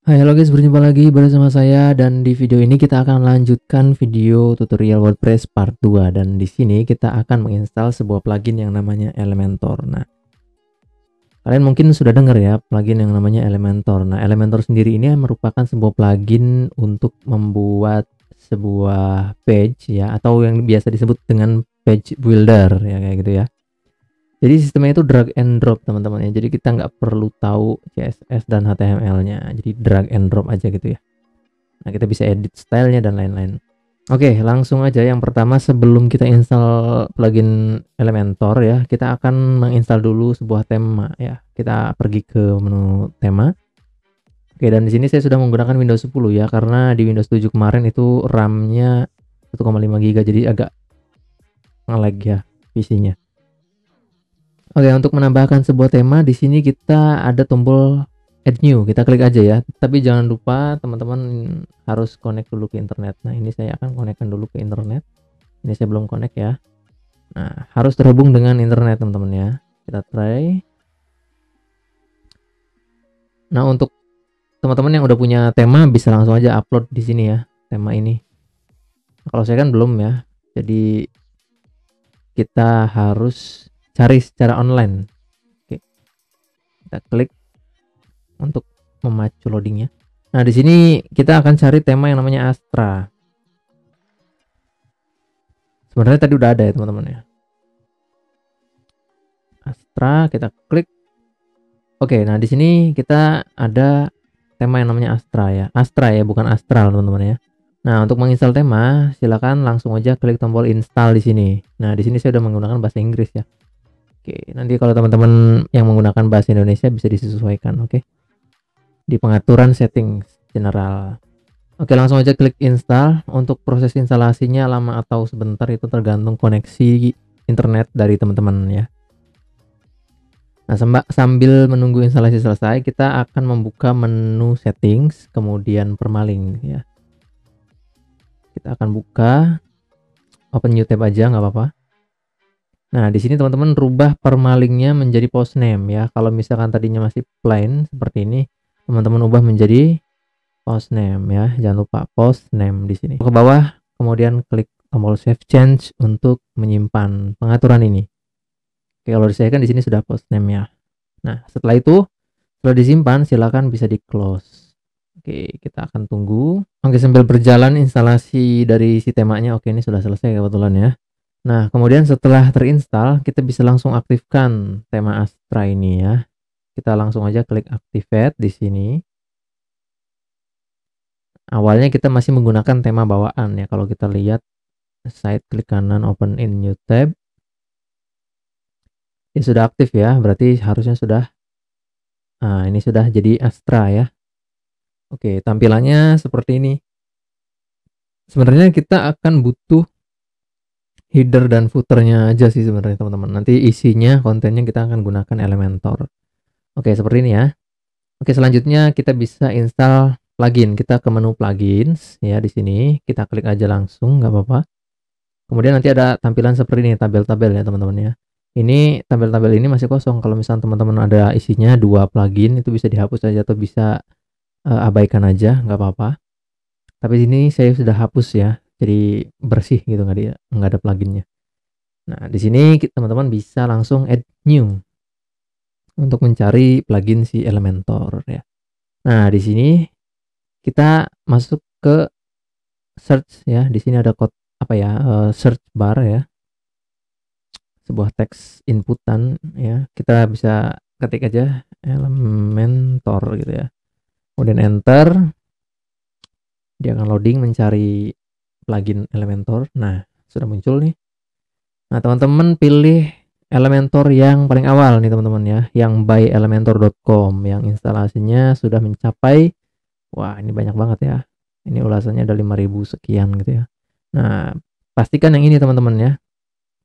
Hai, halo guys, berjumpa lagi bersama saya dan di video ini kita akan lanjutkan video tutorial WordPress part 2 dan di sini kita akan menginstal sebuah plugin yang namanya Elementor. Nah, kalian mungkin sudah dengar ya plugin yang namanya Elementor. Nah, Elementor sendiri ini merupakan sebuah plugin untuk membuat sebuah page ya, atau yang biasa disebut dengan page builder ya, kayak gitu ya. Jadi sistemnya itu drag and drop teman-teman ya. Jadi kita nggak perlu tahu CSS dan HTML-nya. Jadi drag and drop aja gitu ya. Nah, kita bisa edit stylenya dan lain-lain. Oke, langsung aja. Yang pertama, sebelum kita install plugin Elementor ya, kita akan menginstal dulu sebuah tema ya. Kita pergi ke menu tema. Oke, dan di sini saya sudah menggunakan Windows 10 ya, karena di Windows 7 kemarin itu RAM-nya 1,5 GB, jadi agak nge-lag ya PC-nya. Oke, untuk menambahkan sebuah tema di sini kita ada tombol add new, kita klik aja ya. Tapi jangan lupa teman-teman harus connect dulu ke internet. Nah, ini saya akan connectkan dulu ke internet. Ini saya belum connect ya. Nah, harus terhubung dengan internet teman-teman ya. Kita try. Nah, untuk teman-teman yang udah punya tema bisa langsung aja upload di sini ya, tema ini. Kalau saya kan belum ya. Jadi kita harus cari secara online. Oke. Kita klik untuk memacu loadingnya. Nah, di sini kita akan cari tema yang namanya Astra. Sebenarnya tadi udah ada ya teman-teman ya. Astra, kita klik. Oke, nah di sini kita ada tema yang namanya Astra ya. Astra ya, bukan Astral teman-teman ya. Nah, untuk menginstal tema, silakan langsung aja klik tombol install di sini. Nah, di sini saya udah menggunakan bahasa Inggris ya. Oke, nanti kalau teman-teman yang menggunakan bahasa Indonesia bisa disesuaikan, oke. Di pengaturan settings general. Oke, langsung aja klik install. Untuk proses instalasinya lama atau sebentar itu tergantung koneksi internet dari teman-teman ya. Nah, sambil menunggu instalasi selesai, kita akan membuka menu settings, kemudian permalink ya. Kita akan buka, open new tab aja nggak apa-apa. Nah, di sini teman-teman rubah permalingnya menjadi post name ya. Kalau misalkan tadinya masih plain seperti ini, teman-teman ubah menjadi post name ya. Jangan lupa post name di sini. Ke bawah, kemudian klik tombol save change untuk menyimpan pengaturan ini. Oke, kalau saya kan di sini sudah post name ya. Nah, setelah itu, setelah disimpan, silakan bisa di close. Oke, kita akan tunggu. Oke, sambil berjalan instalasi dari si temanya. Oke, ini sudah selesai kebetulan ya. Nah, kemudian setelah terinstall, kita bisa langsung aktifkan tema Astra ini ya. Kita langsung aja klik activate di sini. Awalnya kita masih menggunakan tema bawaan ya. Kalau kita lihat side klik kanan open in new tab. Ya sudah aktif ya, berarti harusnya sudah. Nah, ini sudah jadi Astra ya. Oke, tampilannya seperti ini. Sebenarnya kita akan butuh header dan footernya aja sih sebenarnya teman-teman. Nanti isinya, kontennya kita akan gunakan Elementor. Oke, seperti ini ya. Oke, selanjutnya kita bisa install plugin. Kita ke menu plugins ya, di sini kita klik aja langsung, nggak apa-apa. Kemudian nanti ada tampilan seperti ini, tabel-tabel ya teman-teman ya. Ini tabel-tabel ini masih kosong. Kalau misalnya teman-teman ada isinya 2 plugin, itu bisa dihapus aja atau bisa abaikan aja, nggak apa-apa. Tapi ini saya sudah hapus ya, jadi bersih gitu, nggak ada pluginnya. Nah, di sini teman-teman bisa langsung add new untuk mencari plugin si Elementor ya. Nah, di sini kita masuk ke search ya. Di sini ada kode apa ya, search bar ya, sebuah teks inputan ya. Kita bisa ketik aja Elementor gitu ya, kemudian enter. Dia akan loading mencari plugin Elementor. Nah, sudah muncul nih. Nah, teman-teman pilih Elementor yang paling awal nih teman-teman ya, yang by elementor.com, yang instalasinya sudah mencapai, wah ini banyak banget ya. Ini ulasannya ada 5000 sekian gitu ya. Nah, pastikan yang ini teman-teman ya.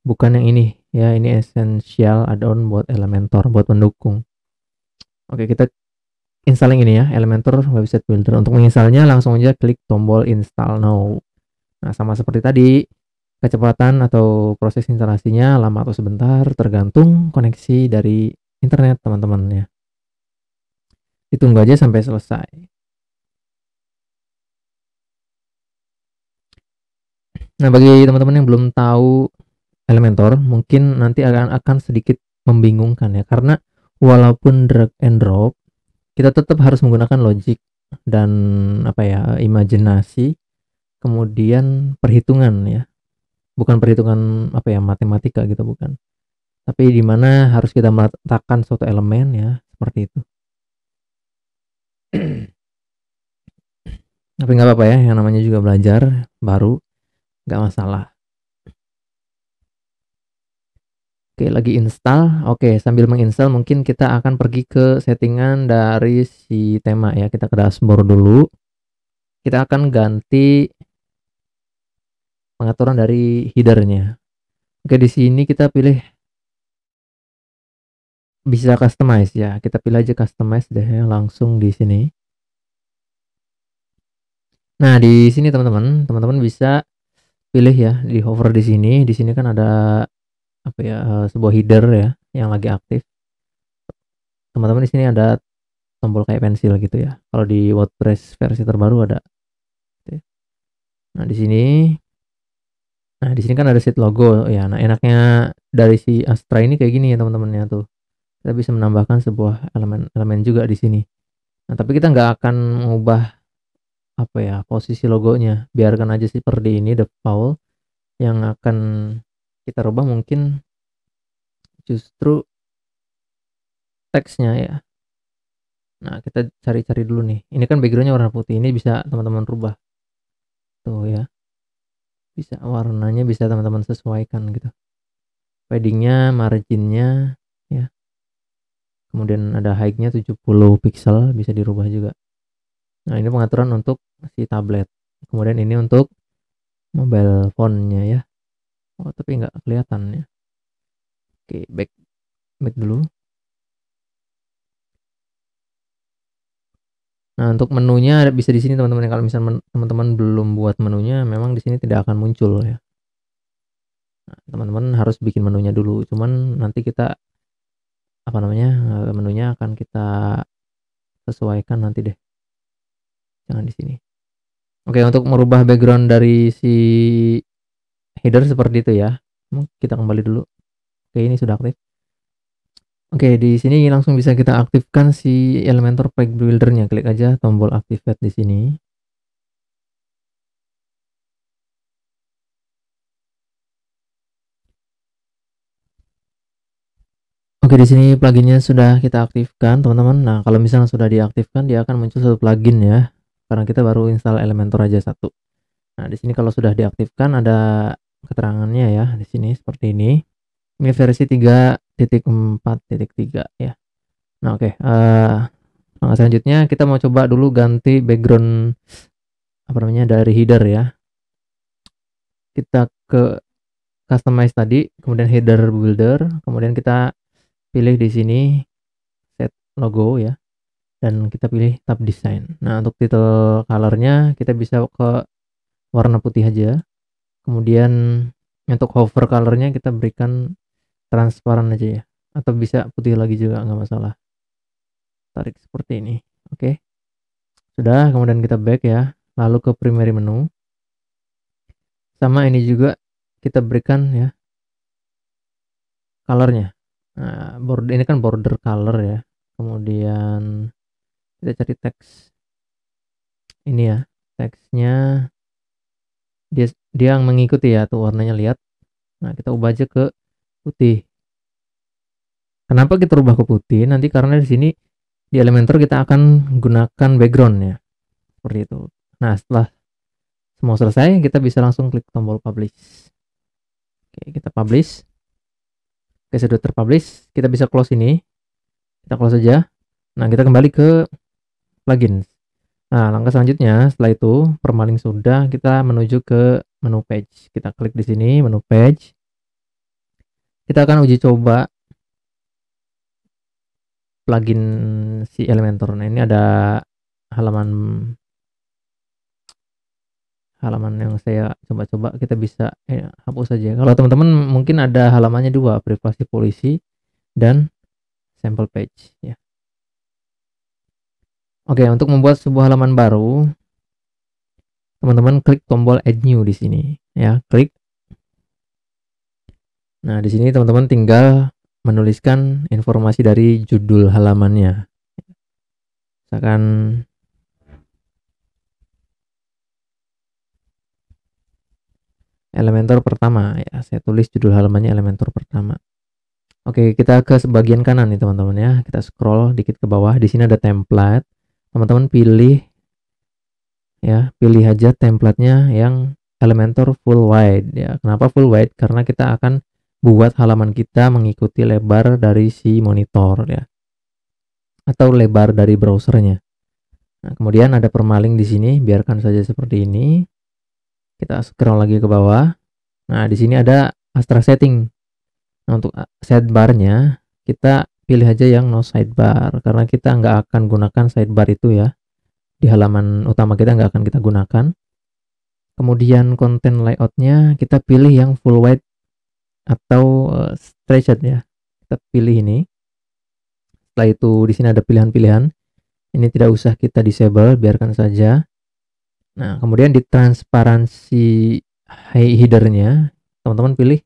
Bukan yang ini ya, ini essential add-on buat Elementor, buat pendukung. Oke, kita install yang ini ya, Elementor Website Builder. Untuk menginstalnya langsung aja klik tombol install now. Nah, sama seperti tadi, kecepatan atau proses instalasinya lama atau sebentar tergantung koneksi dari internet teman-teman ya. Ditunggu aja sampai selesai. Nah, bagi teman-teman yang belum tahu Elementor, mungkin nanti akan sedikit membingungkan ya, karena walaupun drag and drop, kita tetap harus menggunakan logic dan apa ya, imajinasi, kemudian perhitungan ya. Bukan perhitungan apa ya, matematika gitu, bukan. Tapi di mana harus kita meletakkan suatu elemen ya, seperti itu. Tapi nggak apa-apa ya, yang namanya juga belajar baru, nggak masalah. Oke, lagi install. Oke, sambil menginstal mungkin kita akan pergi ke settingan dari si tema ya. Kita ke dashboard dulu. Kita akan ganti pengaturan dari headernya. Oke, di sini kita pilih bisa customize ya. Kita pilih aja customize deh ya, langsung di sini. Nah, di sini teman-teman bisa pilih ya, di hover di sini. Di sini kan ada apa ya, sebuah header ya yang lagi aktif. Teman-teman di sini ada tombol kayak pensil gitu ya. Kalau di WordPress versi terbaru ada. Nah, di sini kan ada sheet logo ya. Nah, enaknya dari si Astra ini kayak gini ya teman-teman ya tuh. Kita bisa menambahkan sebuah elemen juga di sini. Nah, tapi kita nggak akan mengubah apa ya, posisi logonya. Biarkan aja seperti ini default. Yang akan kita rubah mungkin justru teksnya ya. Nah, kita cari-cari dulu nih. Ini kan backgroundnya warna putih. Ini bisa teman-teman rubah. Tuh ya. Bisa warnanya bisa teman-teman sesuaikan gitu. Paddingnya, marginnya ya. Kemudian ada height-nya 70 pixel, bisa dirubah juga. Nah, ini pengaturan untuk si tablet. Kemudian ini untuk mobile phone-nya ya. Oh, tapi nggak kelihatan ya. Oke, back dulu. Nah, untuk menunya bisa di sini teman-teman. Kalau misalnya teman-teman belum buat menunya, memang di sini tidak akan muncul ya. Nah, teman-teman harus bikin menunya dulu. Cuman nanti kita apa namanya, menunya akan kita sesuaikan nanti deh. Jangan di sini. Oke, untuk merubah background dari si header seperti itu ya. Kita kembali dulu. Oke, ini sudah aktif. Oke, di sini langsung bisa kita aktifkan si Elementor Page Builder-nya. Klik aja tombol activate di sini. Oke, di sini pluginnya sudah kita aktifkan, teman-teman. Nah, kalau misalnya sudah diaktifkan, dia akan muncul satu plugin ya. Karena kita baru install Elementor aja satu. Nah, di sini kalau sudah diaktifkan ada keterangannya ya, di sini seperti ini. Ini versi 3.4.3 ya. Nah, oke. Langkah selanjutnya kita mau coba dulu ganti background apa namanya dari header ya. Kita ke customize tadi, kemudian header builder, kemudian kita pilih di sini set logo ya, dan kita pilih tab design. Nah, untuk title colornya kita bisa ke warna putih aja. Kemudian untuk hover colornya kita berikan transparan aja ya, atau bisa putih lagi juga nggak masalah. Tarik seperti ini. Oke, sudah. Kemudian kita back ya, lalu ke primary menu. Sama ini juga kita berikan ya colornya. Nah, border ini kan border color ya. Kemudian kita cari teks ini ya, teksnya dia yang mengikuti ya tuh warnanya, lihat. Nah, kita ubah aja ke putih. Kenapa kita ubah ke putih? Nanti karena di sini di Elementor kita akan gunakan background ya, seperti itu. Nah, setelah semua selesai, kita bisa langsung klik tombol publish. Oke, kita publish. Oke, sudah terpublish. Kita bisa close ini. Kita close aja. Nah, kita kembali ke plugins. Nah, langkah selanjutnya setelah itu permaling sudah, kita menuju ke menu page. Kita klik di sini menu page. Kita akan uji coba plugin si Elementor. Nah, ini ada halaman yang saya coba-coba, kita bisa hapus saja. Kalau teman-teman mungkin ada halamannya dua, privasi polisi dan sample page ya. Oke, untuk membuat sebuah halaman baru, teman-teman klik tombol add new di sini. ya, klik. Nah, di sini teman-teman tinggal menuliskan informasi dari judul halamannya. Misalkan Elementor pertama ya, saya tulis judul halamannya Elementor pertama. Oke, kita ke bagian kanan nih teman-teman ya. Kita scroll dikit ke bawah. Di sini ada template. Teman-teman pilih ya, pilih aja templatenya yang Elementor full wide ya. Kenapa full wide? Karena kita akan buat halaman kita mengikuti lebar dari si monitor ya, atau lebar dari browsernya. Nah, kemudian ada permaling di sini, biarkan saja seperti ini. Kita scroll lagi ke bawah. Nah, di sini ada Astra setting. Nah, untuk sidebarnya kita pilih aja yang no sidebar, karena kita nggak akan gunakan sidebar itu ya. Di halaman utama kita nggak akan kita gunakan. Kemudian konten layoutnya kita pilih yang full wide atau stretched ya. Kita pilih ini. Setelah itu di sini ada pilihan-pilihan. Ini tidak usah kita disable, biarkan saja. Nah, kemudian di transparansi headernya, teman-teman pilih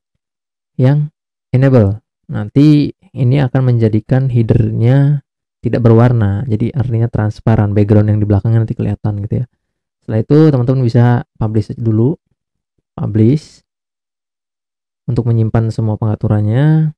yang enable. Nanti ini akan menjadikan headernya tidak berwarna, jadi artinya transparan, background yang di belakangnya nanti kelihatan gitu ya. Setelah itu teman-teman bisa publish dulu, publish untuk menyimpan semua pengaturannya.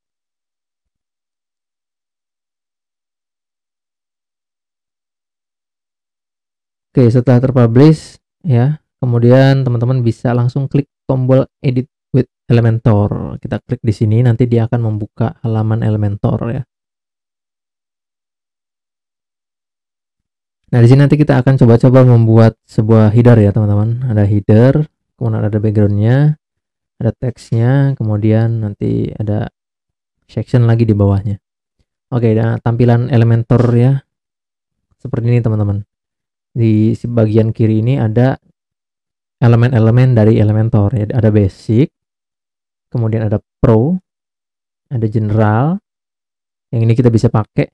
Oke, setelah terpublish ya, kemudian teman-teman bisa langsung klik tombol edit with Elementor. Kita klik di sini, nanti dia akan membuka halaman Elementor ya. Nah, di sini nanti kita akan coba-coba membuat sebuah header ya, teman-teman. Ada header, kemudian ada backgroundnya, ada teksnya, kemudian nanti ada section lagi di bawahnya. Oke, nah tampilan Elementor ya seperti ini, teman-teman. Di bagian kiri ini ada elemen-elemen dari Elementor ya. Ada basic, kemudian ada pro, ada general, yang ini kita bisa pakai,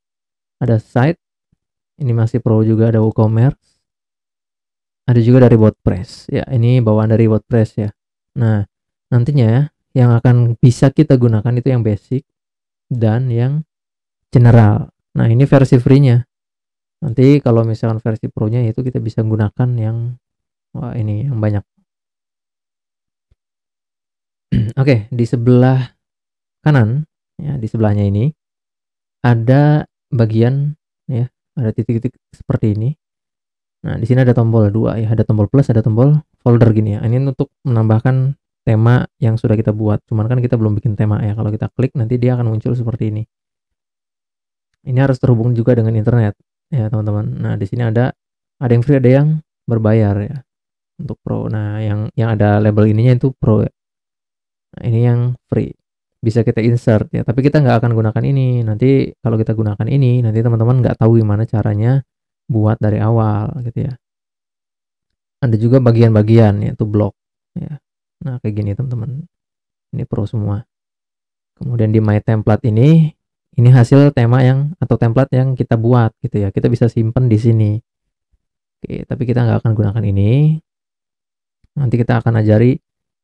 ada site, ini masih pro juga, ada WooCommerce, ada juga dari WordPress ya, ini bawaan dari WordPress ya. Nah, nantinya yang akan bisa kita gunakan itu yang basic dan yang general. Nah, ini versi free-nya. Nanti kalau misalkan versi pro-nya itu kita bisa gunakan yang ini yang banyak. Oke, di sebelah kanan ya, di sebelahnya ini ada bagian ya, ada titik-titik seperti ini. Nah, di sini ada tombol 2 ya, ada tombol plus, ada tombol folder gini ya. Ini untuk menambahkan tema yang sudah kita buat. Cuman kan kita belum bikin tema ya. Kalau kita klik nanti dia akan muncul seperti ini. Ini harus terhubung juga dengan internet ya, teman-teman. Nah, di sini ada yang free, ada yang berbayar ya. Untuk pro. Nah, yang ada label ininya itu pro ya. Nah, ini yang free. Bisa kita insert ya, tapi kita nggak akan gunakan ini. Nanti kalau kita gunakan ini, nanti teman-teman nggak tahu gimana caranya buat dari awal gitu ya. Ada juga bagian-bagian yaitu blok ya. Nah, kayak gini teman-teman. Ini pro semua. Kemudian di my template ini hasil tema yang atau template yang kita buat gitu ya. Kita bisa simpan di sini. Oke, tapi kita nggak akan gunakan ini. Nanti kita akan ajari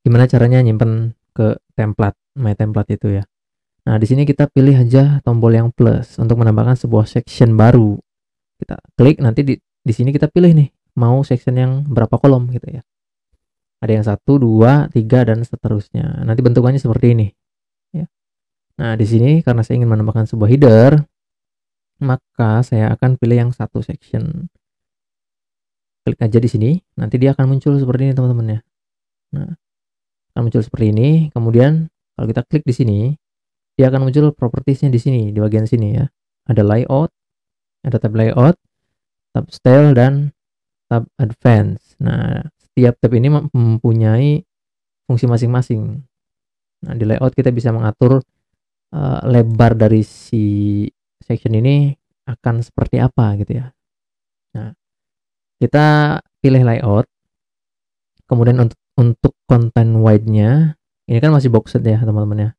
gimana caranya nyimpen ke template, my template itu ya. Nah, di sini kita pilih aja tombol yang plus untuk menambahkan sebuah section baru. Kita klik, nanti di sini kita pilih nih, mau section yang berapa kolom gitu ya. Ada yang 1, 2, 3 dan seterusnya. Nanti bentukannya seperti ini ya. Nah, di sini karena saya ingin menambahkan sebuah header, maka saya akan pilih yang satu section. Klik aja di sini, nanti dia akan muncul seperti ini teman-teman ya. Nah, akan muncul seperti ini. Kemudian kalau kita klik di sini, dia akan muncul propertiesnya di sini, di bagian sini ya. Ada layout, ada tab layout, tab style dan tab advance. Nah, setiap tab ini mempunyai fungsi masing-masing. Nah, di layout kita bisa mengatur lebar dari si section ini akan seperti apa gitu ya. Nah, kita pilih layout. Kemudian untuk content wide-nya, ini kan masih boxed ya teman-teman ya.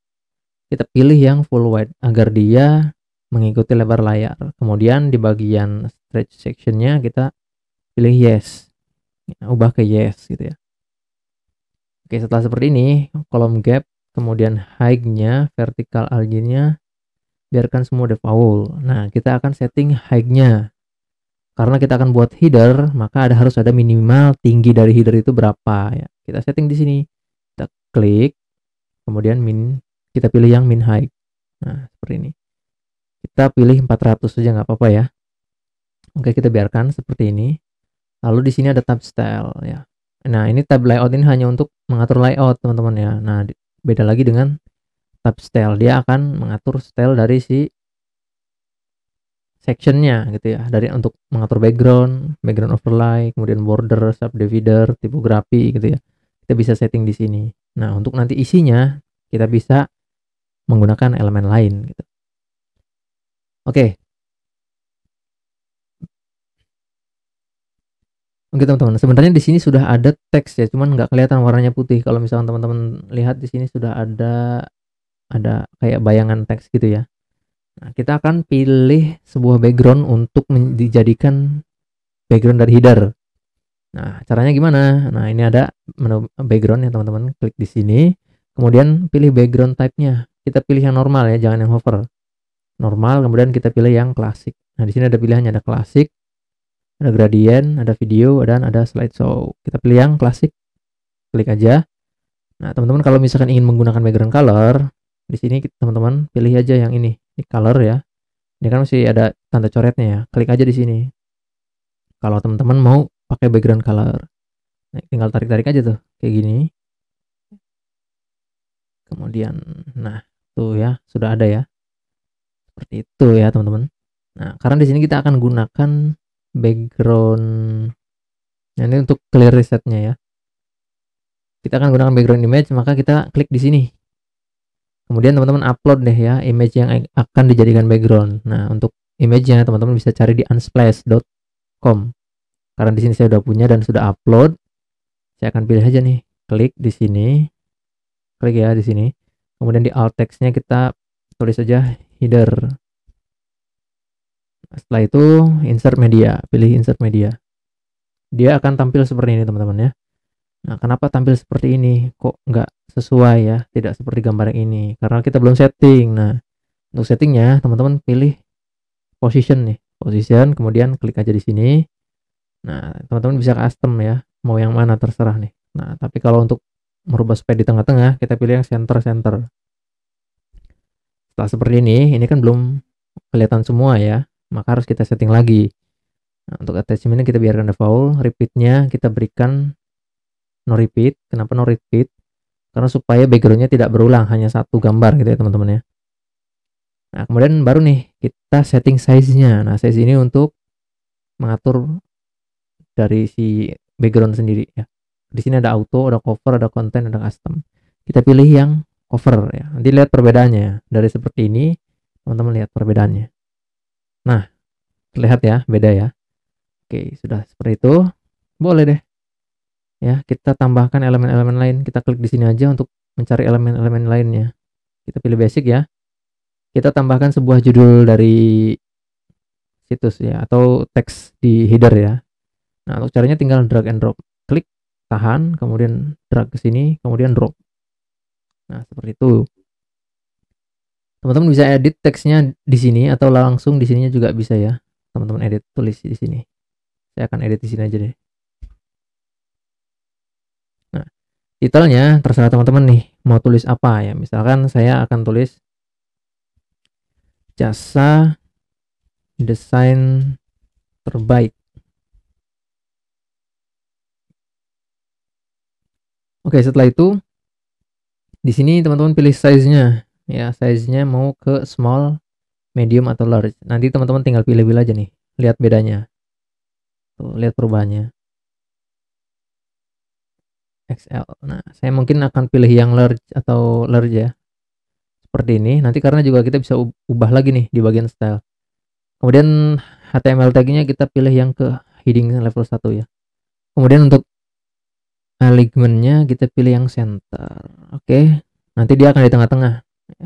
Kita pilih yang full wide agar dia mengikuti lebar layar. Kemudian di bagian stretch section-nya kita pilih yes. Ubah ke yes gitu ya. Oke, setelah seperti ini, kolom gap, kemudian height-nya, vertical margin-nya, biarkan semua default. Nah, kita akan setting height-nya. Karena kita akan buat header, maka harus ada minimal tinggi dari header itu berapa ya. Kita setting di sini. Kita klik, kemudian kita pilih yang min height. Nah, seperti ini. Kita pilih 400 saja nggak apa-apa ya. Oke, kita biarkan seperti ini. Lalu di sini ada tab style ya. Nah, ini tab layout ini hanya untuk mengatur layout, teman-teman ya. Nah, beda lagi dengan tab style. Dia akan mengatur style dari si sectionnya gitu ya, dari untuk mengatur background overlay, kemudian border, subdivider, tipografi gitu ya. Kita bisa setting di sini. Nah, untuk nanti isinya kita bisa menggunakan elemen lain gitu. Oke. Oke teman-teman, sebenarnya di sini sudah ada teks ya, cuman nggak kelihatan warnanya putih. Kalau misalkan teman-teman lihat di sini sudah ada kayak bayangan teks gitu ya. Nah, kita akan pilih sebuah background untuk dijadikan background dari header. Nah, caranya gimana? Nah, ini ada menu background ya teman-teman. Klik di sini, kemudian pilih background type-nya. Kita pilih yang normal ya, jangan yang hover. Normal, kemudian kita pilih yang klasik. Nah, di sini ada pilihannya, ada klasik, ada gradient, ada video, dan ada slideshow. Kita pilih yang klasik, klik aja. Nah, teman-teman kalau misalkan ingin menggunakan background color, di sini teman-teman pilih aja yang ini color ya. Ini kan masih ada tanda coretnya ya. Klik aja di sini. Kalau teman-teman mau pakai background color, nah, tinggal tarik-tarik aja tuh kayak gini. Kemudian, nah tuh ya sudah ada ya. Seperti itu ya teman-teman. Nah, karena di sini kita akan gunakan background. Nah, ini untuk clear resetnya ya. Kita akan gunakan background image, maka kita klik di sini. Kemudian teman-teman upload deh ya image yang akan dijadikan background. Nah, untuk image-nya teman-teman bisa cari di unsplash.com. Karena di sini saya sudah punya dan sudah upload. Saya akan pilih aja nih, klik di sini. Klik ya di sini. Kemudian di alt text-nya kita tulis saja header. Setelah itu insert media, pilih insert media. Dia akan tampil seperti ini teman-teman ya. Nah, kenapa tampil seperti ini? Kok nggak sesuai ya? Tidak seperti gambar yang ini. Karena kita belum setting. Nah, untuk settingnya teman-teman pilih position nih. Position, kemudian klik aja di sini. Nah, teman-teman bisa custom ya. Mau yang mana terserah nih. Nah, tapi kalau untuk merubah supaya di tengah-tengah, kita pilih yang center. Setelah seperti ini kan belum kelihatan semua ya. Maka harus kita setting lagi. Nah, untuk attachment kita biarkan default. Repeat-nya kita berikan no repeat. Kenapa no repeat? Karena supaya backgroundnya tidak berulang, hanya satu gambar gitu ya teman-teman ya. Nah, kemudian baru nih kita setting size-nya. Nah, size ini untuk mengatur dari si background sendiri ya. Di sini ada auto, ada cover, ada content, ada custom. Kita pilih yang cover ya. Nanti lihat perbedaannya ya. Dari seperti ini, teman-teman lihat perbedaannya. Nah, terlihat ya, beda ya. Oke, sudah seperti itu. Boleh deh. Ya, kita tambahkan elemen-elemen lain. Kita klik di sini aja untuk mencari elemen-elemen lainnya. Kita pilih basic ya. Kita tambahkan sebuah judul dari situs ya, atau teks di header ya. Nah, untuk caranya tinggal drag and drop. Klik, tahan, kemudian drag ke sini, kemudian drop. Nah, seperti itu. Teman-teman bisa edit teksnya di sini atau langsung di sininya juga bisa ya. Teman-teman edit, tulis di sini. Saya akan edit di sini aja deh. Nah, titelnya terserah teman-teman nih mau tulis apa ya. Misalkan saya akan tulis jasa desain terbaik. Oke, setelah itu di sini teman-teman pilih size-nya ya. Size-nya mau ke small, medium atau large. Nanti teman-teman tinggal pilih-pilih aja nih. Lihat bedanya. Tuh, lihat perubahannya. XL. Nah, saya mungkin akan pilih yang large atau large ya. Seperti ini. Nanti karena juga kita bisa ubah lagi nih di bagian style. Kemudian HTML tag-nya kita pilih yang ke heading level 1 ya. Kemudian untuk alignment-nya kita pilih yang center. Oke. Nanti dia akan di tengah-tengah.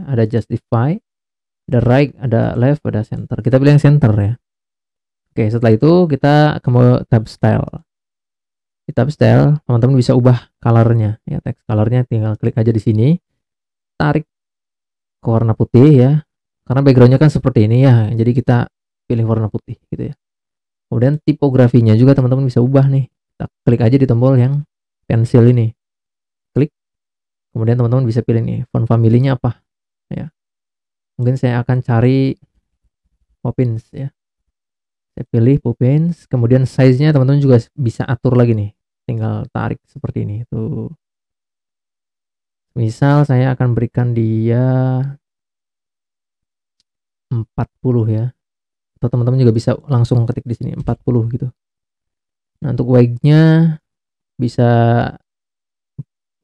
Ada justify, ada right, ada left, ada center. Kita pilih yang center ya. Oke, setelah itu kita ke tab style. Di tab style teman-teman bisa ubah colornya ya, text colornya tinggal klik aja di sini, tarik ke warna putih ya, karena backgroundnya kan seperti ini ya, jadi kita pilih warna putih gitu ya. Kemudian tipografinya juga teman-teman bisa ubah nih, kita klik aja di tombol yang pensil ini, klik, kemudian teman-teman bisa pilih nih font familinya apa ya. Mungkin saya akan cari Poppins ya, saya pilih Poppins, kemudian size-nya teman-teman juga bisa atur lagi nih, tinggal tarik seperti ini tuh. Misal saya akan berikan dia 40 ya, atau teman-teman juga bisa langsung ketik di sini 40 gitu. Nah, untuk weight-nya bisa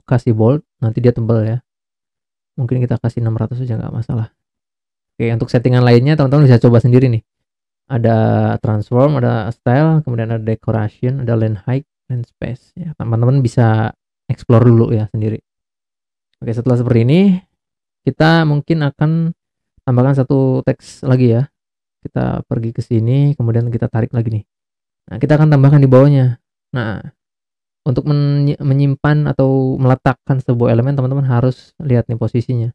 kasih bold, nanti dia tebal ya. Mungkin kita kasih 600 aja nggak masalah. Oke, untuk settingan lainnya teman-teman bisa coba sendiri nih. Ada transform, ada style, kemudian ada decoration, ada land height, land space ya. Teman-teman bisa explore dulu ya sendiri. Oke, setelah seperti ini kita mungkin akan tambahkan satu teks lagi ya. Kita pergi ke sini, kemudian kita tarik lagi nih. Nah, kita akan tambahkan di bawahnya. Nah, untuk menyimpan atau meletakkan sebuah elemen teman-teman harus lihat nih posisinya.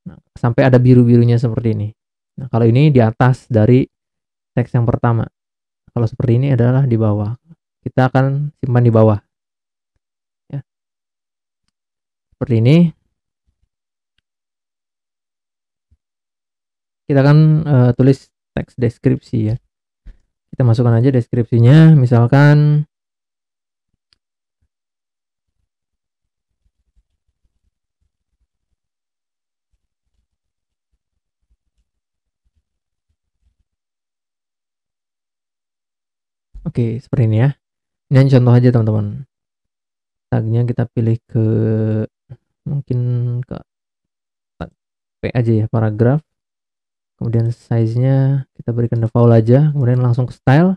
Nah, sampai ada biru-birunya seperti ini. Nah, kalau ini di atas dari teks yang pertama. Kalau seperti ini adalah di bawah. Kita akan simpan di bawah. Ya. Seperti ini. Kita akan tulis teks deskripsi ya. Kita masukkan aja deskripsinya, misalkan oke, seperti ini ya. Ini hanya contoh aja teman-teman. Tagnya kita pilih ke mungkin ke P aja ya, paragraf. Kemudian size-nya kita berikan default aja, kemudian langsung ke style.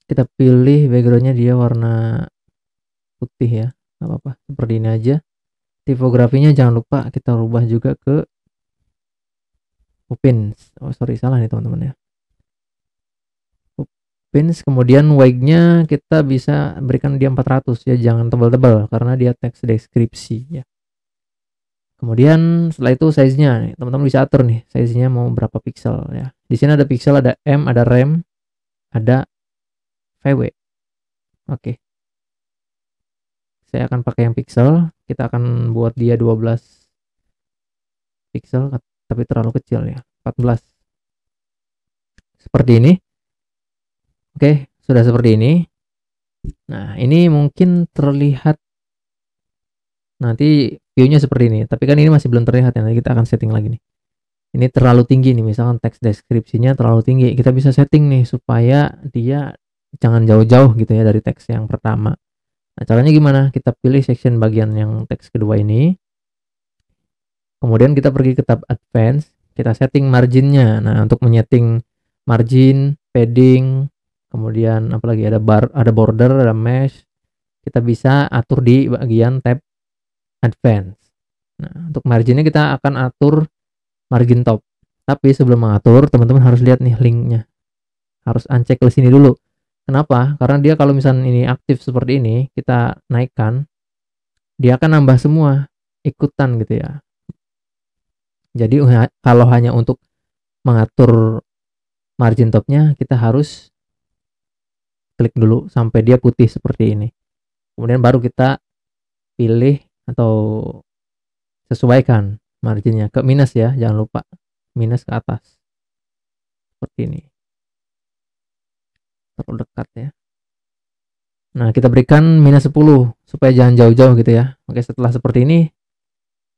Kita pilih backgroundnya dia warna putih ya, nggak apa-apa, seperti ini aja. Tipografinya jangan lupa kita rubah juga ke Poppins. Oh sorry, salah nih teman-teman ya. Poppins, kemudian weight-nya kita bisa berikan dia 400 ya, jangan tebal-tebal karena dia teks deskripsi ya. Kemudian setelah itu size-nya nih, teman-teman bisa atur nih size-nya mau berapa pixel ya. Di sini ada pixel, ada M, ada rem, ada VW. Oke. Saya akan pakai yang pixel, kita akan buat dia 12 pixel tapi terlalu kecil ya, 14. Seperti ini. Oke, sudah seperti ini. Nah, ini mungkin terlihat nanti view-nya seperti ini, tapi kan ini masih belum terlihat ya, nanti kita akan setting lagi nih. Ini terlalu tinggi nih, misalkan teks deskripsinya terlalu tinggi, kita bisa setting nih supaya dia jangan jauh-jauh gitu ya dari teks yang pertama. Nah, caranya gimana? Kita pilih section bagian yang teks kedua ini, kemudian kita pergi ke tab advance, kita setting marginnya. Nah, untuk menyeting margin, padding, kemudian apalagi ada bar, ada border, ada mesh, kita bisa atur di bagian tab advance. Nah, untuk marginnya kita akan atur margin top. Tapi sebelum mengatur, teman-teman harus lihat nih linknya. Harus uncheck ke sini dulu. Kenapa? Karena dia kalau misalnya ini aktif seperti ini, kita naikkan, dia akan nambah semua ikutan gitu ya. Jadi kalau hanya untuk mengatur margin topnya, kita harus klik dulu sampai dia putih seperti ini. Kemudian baru kita pilih atau sesuaikan marginnya ke minus ya, jangan lupa minus ke atas seperti ini, terlalu dekat ya. Nah, kita berikan minus 10 supaya jangan jauh-jauh gitu ya. Oke, setelah seperti ini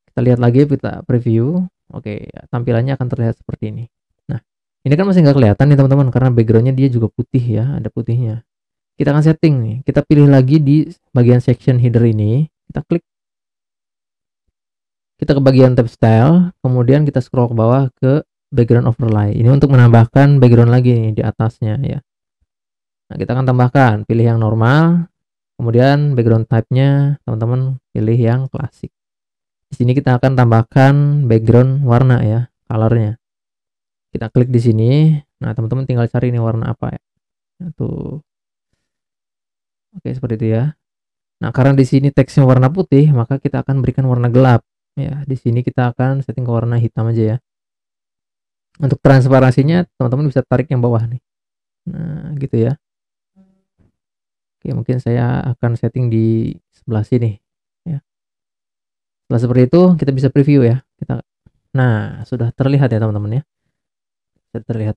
kita lihat lagi, kita preview. Oke, tampilannya akan terlihat seperti ini. Nah, ini kan masih nggak kelihatan nih teman-teman karena backgroundnya dia juga putih ya, ada putihnya. Kita akan setting nih, kita pilih lagi di bagian section header ini, kita klik, kita ke bagian tab style, kemudian kita scroll ke bawah ke background overlay. Ini untuk menambahkan background lagi nih di atasnya ya. Nah, kita akan tambahkan, pilih yang normal, kemudian background type-nya teman-teman pilih yang klasik. Di sini kita akan tambahkan background warna ya, color-nya. Kita klik di sini. Nah, teman-teman tinggal cari ini warna apa ya. Tuh. Oke, seperti itu ya. Nah, karena di sini teksnya warna putih, maka kita akan berikan warna gelap. Ya, di sini kita akan setting ke warna hitam aja ya. Untuk transparansinya, teman-teman bisa tarik yang bawah nih. Nah, gitu ya. Oke, mungkin saya akan setting di sebelah sini. Ya. Setelah seperti itu, kita bisa preview ya. Nah, sudah terlihat ya teman-teman ya. Sudah terlihat.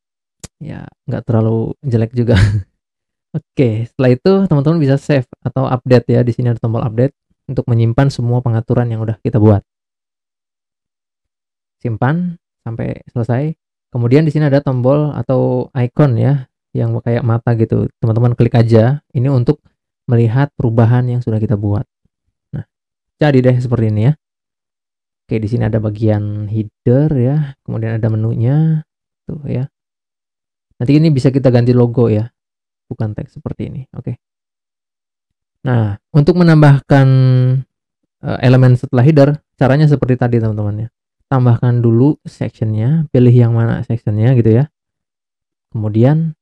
Ya, nggak terlalu jelek juga. Oke, setelah itu teman-teman bisa save atau update ya. Di sini ada tombol update untuk menyimpan semua pengaturan yang udah kita buat. Simpan sampai selesai. Kemudian di sini ada tombol atau icon ya, yang kayak mata gitu. Teman-teman klik aja. Ini untuk melihat perubahan yang sudah kita buat. Nah, jadi deh seperti ini ya. Oke, di sini ada bagian header ya, kemudian ada menunya tuh ya. Nanti ini bisa kita ganti logo ya, bukan teks seperti ini. Oke. Nah, untuk menambahkan elemen setelah header, caranya seperti tadi teman-teman ya. Tambahkan dulu sectionnya, pilih yang mana sectionnya gitu ya. Kemudian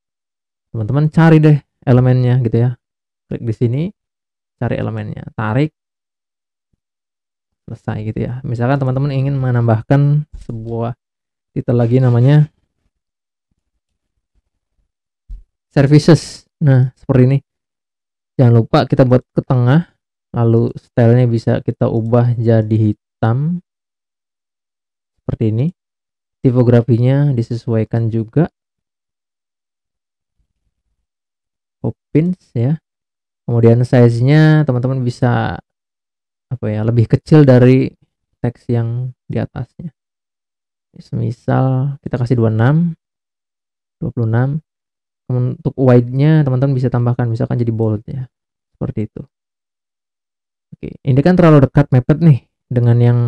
teman-teman cari deh elemennya gitu ya. Klik di sini, cari elemennya, tarik, selesai gitu ya. Misalkan teman-teman ingin menambahkan sebuah titel lagi namanya services. Nah, seperti ini. Jangan lupa kita buat ke tengah, lalu stylenya bisa kita ubah jadi hitam seperti ini. Tipografinya disesuaikan juga. Opins ya. Kemudian size-nya teman-teman bisa apa ya, lebih kecil dari teks yang di atasnya. Misal kita kasih 26, 26. Untuk wide-nya teman-teman bisa tambahkan misalkan jadi bold ya. Seperti itu. Oke, ini kan terlalu dekat mepet nih dengan yang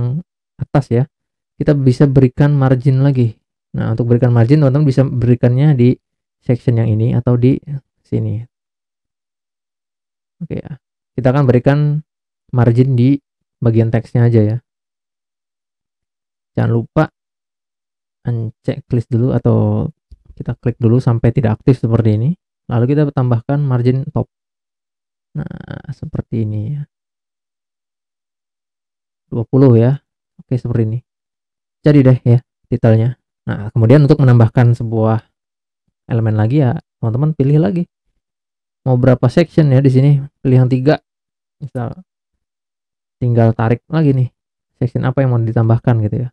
atas ya. Kita bisa berikan margin lagi. Nah, untuk berikan margin teman-teman bisa berikannya di section yang ini atau di sini. Oke ya. Kita akan berikan margin di bagian teksnya aja ya. Jangan lupa unchecklist dulu atau kita klik dulu sampai tidak aktif seperti ini. Lalu kita tambahkan margin top. Nah, seperti ini ya. 20 ya. Oke, seperti ini. Jadi deh ya detailnya. Nah, kemudian untuk menambahkan sebuah elemen lagi ya, teman-teman pilih lagi. Mau berapa section ya di sini? Pilih yang 3. Misal tinggal tarik lagi nih. Section apa yang mau ditambahkan gitu ya.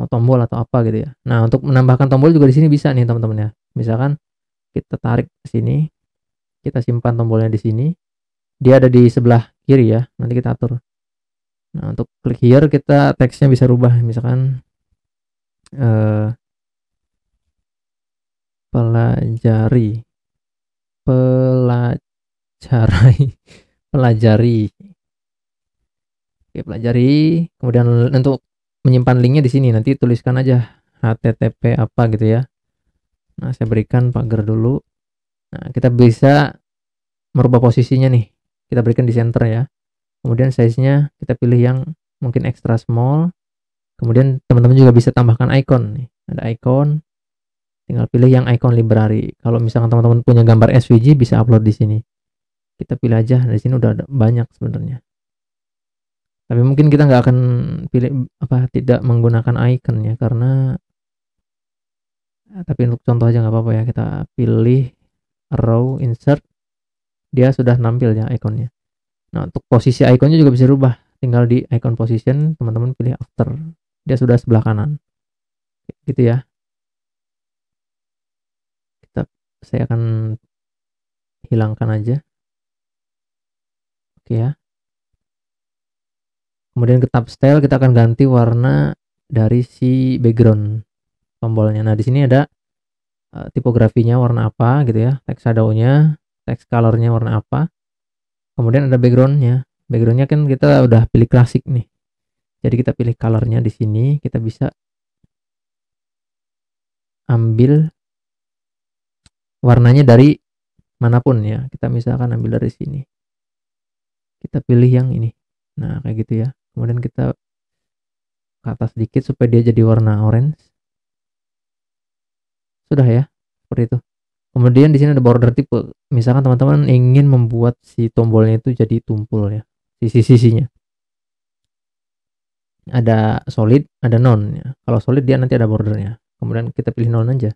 Mau tombol atau apa gitu ya. Nah, untuk menambahkan tombol juga di sini bisa nih teman-teman ya. Misalkan kita tarik ke sini, kita simpan tombolnya di sini. Dia ada di sebelah kiri ya. Nanti kita atur. Nah, untuk klik here kita teksnya bisa rubah misalkan pelajari pelajari. Oke, pelajari. Kemudian untuk menyimpan linknya di sini nanti tuliskan aja http apa gitu ya. Nah, saya berikan pagar dulu. Nah, kita bisa merubah posisinya nih. Kita berikan di center ya. Kemudian size-nya kita pilih yang mungkin extra small. Kemudian teman-teman juga bisa tambahkan icon nih. Ada icon. Tinggal pilih yang icon library. Kalau misalkan teman-teman punya gambar SVG bisa upload di sini. Kita pilih aja. Di sini udah ada banyak sebenarnya. Tapi mungkin kita nggak akan pilih apa tidak menggunakan icon ya karena tapi untuk contoh aja nggak apa-apa ya, kita pilih row insert, dia sudah nampil ya ikonnya. Nah, untuk posisi ikonnya juga bisa rubah, tinggal di icon position teman-teman pilih after, dia sudah sebelah kanan gitu ya. Saya akan hilangkan aja. Oke ya. Kemudian ke tab style kita akan ganti warna dari si background tombolnya. Nah, di sini ada tipografinya warna apa gitu ya, text shadownya, text colornya warna apa. Kemudian ada backgroundnya. Backgroundnya kan kita udah pilih klasik nih. Jadi kita pilih colornya di sini. Kita bisa ambil warnanya dari manapun ya. Kita misalkan ambil dari sini. Kita pilih yang ini. Nah, kayak gitu ya. Kemudian kita ke atas sedikit supaya dia jadi warna orange. Sudah ya. Seperti itu. Kemudian di sini ada border type. Misalkan teman-teman ingin membuat si tombolnya itu jadi tumpul ya, sisi-sisinya. Ada solid, ada non ya. Kalau solid dia nanti ada bordernya. Kemudian kita pilih non aja.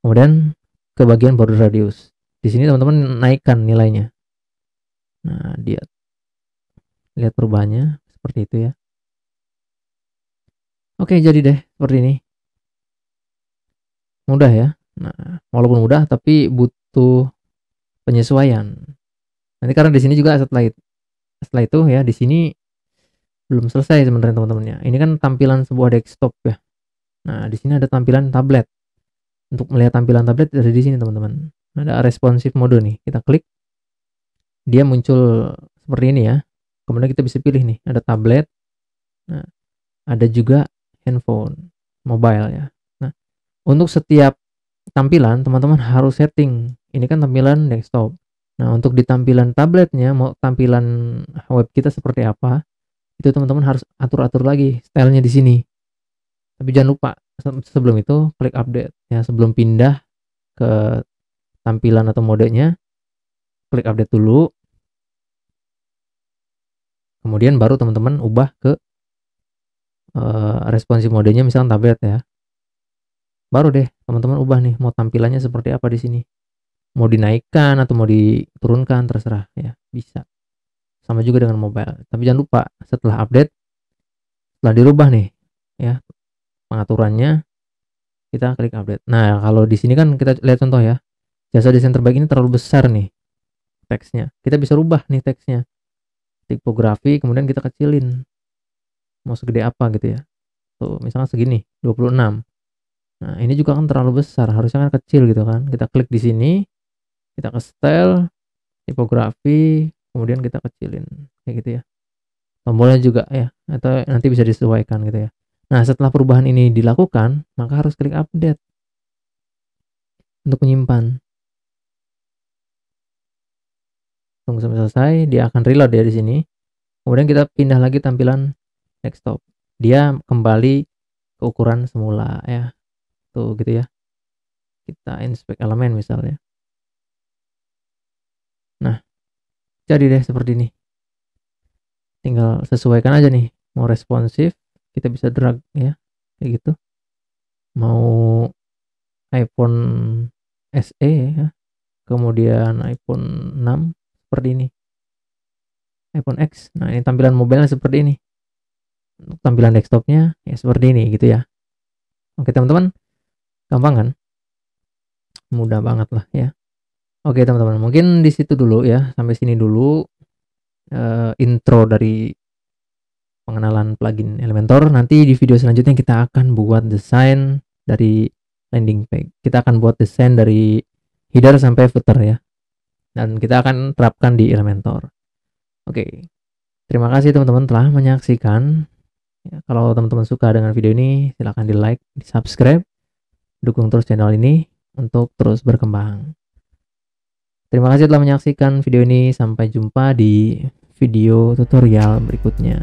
Kemudian ke bagian border radius. Di sini teman-teman naikkan nilainya. Nah, dia lihat perubahannya seperti itu ya. Oke, jadi deh seperti ini. Mudah ya. Nah, walaupun mudah tapi butuh penyesuaian. Nanti karena di sini juga setelah itu ya, di sini belum selesai sebenarnya teman-temannya. Ini kan tampilan sebuah desktop ya. Nah, di sini ada tampilan tablet. Untuk melihat tampilan tablet ada di sini teman-teman. Ada responsive mode nih. Kita klik, dia muncul seperti ini ya. Kemudian kita bisa pilih nih, ada tablet. Nah, ada juga handphone, mobile ya. Nah, untuk setiap tampilan teman-teman harus setting. Ini kan tampilan desktop. Nah, untuk di tampilan tabletnya, mau tampilan web kita seperti apa, itu teman-teman harus atur-atur lagi stylenya di sini. Tapi jangan lupa sebelum itu klik update ya, sebelum pindah ke tampilan atau modenya, klik update dulu. Kemudian baru teman-teman ubah ke responsive modenya, misalnya tablet ya. Baru deh teman-teman ubah nih mau tampilannya seperti apa di sini. Mau dinaikkan atau mau diturunkan terserah ya, bisa. Sama juga dengan mobile. Tapi jangan lupa setelah update, setelah dirubah nih ya pengaturannya, kita klik update. Nah, kalau di sini kan kita lihat contoh ya. Jasa desain terbaik ini terlalu besar nih teksnya. Kita bisa rubah nih teksnya. Tipografi kemudian kita kecilin. Mau segede apa gitu ya. Tuh, misalnya segini, 26. Nah, ini juga kan terlalu besar, harusnya kan kecil gitu kan. Kita klik di sini, kita ke style, tipografi, kemudian kita kecilin kayak gitu ya. Tombolnya juga ya, atau nanti bisa disesuaikan gitu ya. Nah, setelah perubahan ini dilakukan, maka harus klik update untuk menyimpan. Tunggu sampai selesai, dia akan reload ya di sini. Kemudian kita pindah lagi tampilan desktop. Dia kembali ke ukuran semula ya. Tuh gitu ya. Kita inspect elemen misalnya. Nah, jadi deh seperti ini. Tinggal sesuaikan aja nih. Mau responsif, kita bisa drag ya. Kayak gitu. Mau iPhone SE ya. Kemudian iPhone 6 seperti ini. iPhone X. Nah, ini tampilan mobilnya seperti ini. Untuk tampilan desktopnya ya seperti ini gitu ya. Oke teman-teman, gampang kan? Mudah banget lah ya. Oke teman-teman, mungkin di situ dulu ya, sampai sini dulu intro dari pengenalan plugin Elementor. Nanti di video selanjutnya kita akan buat desain dari landing page. Kita akan buat desain dari header sampai footer ya. Dan kita akan terapkan di Elementor. Oke. Terima kasih teman-teman telah menyaksikan. Ya, kalau teman-teman suka dengan video ini, silahkan di like, di subscribe, dukung terus channel ini untuk terus berkembang. Terima kasih telah menyaksikan video ini. Sampai jumpa di video tutorial berikutnya.